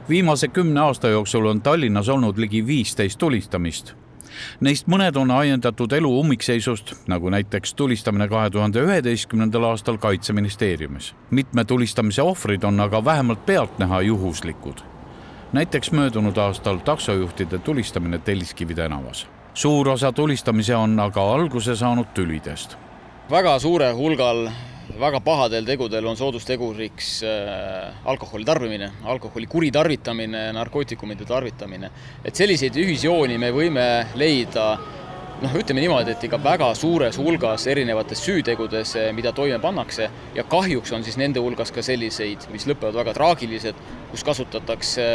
Viimase 10 aasta jooksul on Tallinnas olnud ligi 15 tulistamist. Neist mõned on ajendatud elu ummikseisust, nagu näiteks tulistamine 2011. aastal Kaitseministeeriumis. Mitme tulistamise ohvrid on aga vähemalt pealtnäha juhuslikud. Näiteks möödunud aastal taksojuhtide tulistamine Telliskivi tänavas. Suur osa tulistamise on aga alguse saanud tülidest. Väga suure hulgal väga pahadel tegudel on soodusteguriks alkoholi tarbimine, alkoholi kuritarvitamine, narkootikumide tarvitamine. Et selliseid ühisjooni me võime leida, ütleme niimoodi, et ikka väga suures hulgas erinevates süütegudes, mida toime pannakse, ja kahjuks on siis nende hulgas ka selliseid, mis lõpevad väga traagilised, kus kasutatakse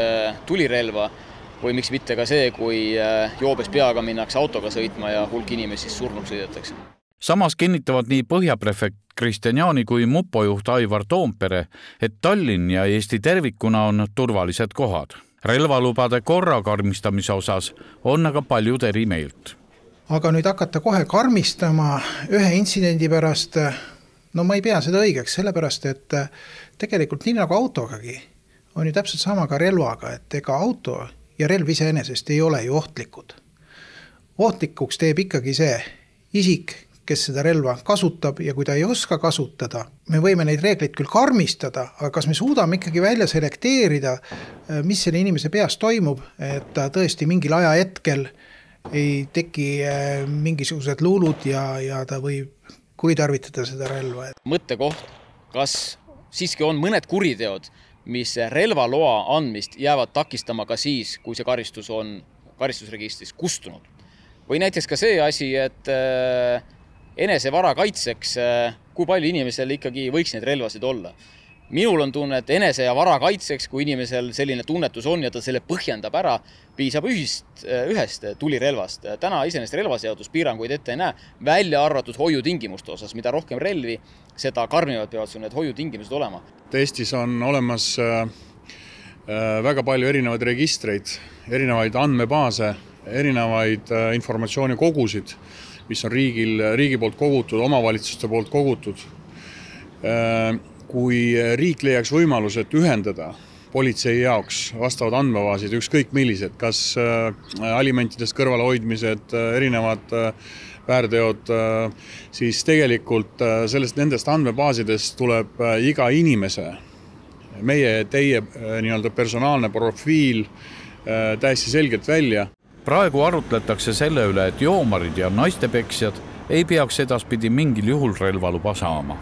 tulirelva, või miks mitte ka see, kui joobes peaga minnakse autoga sõitma ja hulk inimesi surnuks sõidetakse. Samas kinnitavad nii põhjaprefekt Kristjan Jaani kui mupojuht Aivar Toompere, et Tallinn ja Eesti tervikuna on turvalised kohad. Relvalubade korra karmistamise osas on aga paljud eri meelt. Aga nüüd hakata kohe karmistama ühe intsidendi pärast, ma ei pea seda õigeks, sellepärast, et tegelikult nii nagu autogagi on ju täpselt sama ka relvaga, et ega auto ja relv iseenesest ei ole ju ohtlikud. Ohtlikuks teeb ikkagi see isik, kes seda relva kasutab ja kui ta ei oska kasutada, me võime neid reegleid küll karmistada, aga kas me suudame ikkagi välja selekteerida, mis selle inimese peas toimub, et ta tõesti mingil ajahetkel ei teki mingisugused luulud ja ta võib kuritarvitada seda relva. Mõttekoht, kas siiski on mõned kuriteod, mis relvaloa andmist jäävad takistama ka siis, kui see karistus on karistusregistris kustunud. Või näiteks ka see asi, et enese vara kaitseks, kui palju inimesel ikkagi võiks neid relvasid olla. Minul on tunne, et enese ja vara kaitseks, kui inimesel selline tunnetus on ja ta selle põhjendab ära, piisab ühest tulirelvast. Täna iseenesest relvaseadus piiranguid ette ei näe, välja arvatud hoiutingimuste osas. Mida rohkem relvi, seda karmivad peavad sul need hoiutingimused olema. Eestis on olemas väga palju erinevaid registreid, erinevaid andmebaase, erinevaid informatsioonikogusid, mis on riigi poolt kogutud, omavalitsuste poolt kogutud. Kui riik leiaks võimalused ühendada politsei jaoks vastavad andmebaasid, ükskõik millised, kas alimentidest kõrvalehoidmised, erinevad väärteod, siis tegelikult nendest andmebaasidest tuleb iga inimese, meie teie personaalne profiil täiesti selgelt välja. Praegu arutletakse selle üle, et joomarid ja naistepeksjad ei peaks edaspidi mingil juhul relvaluba saama.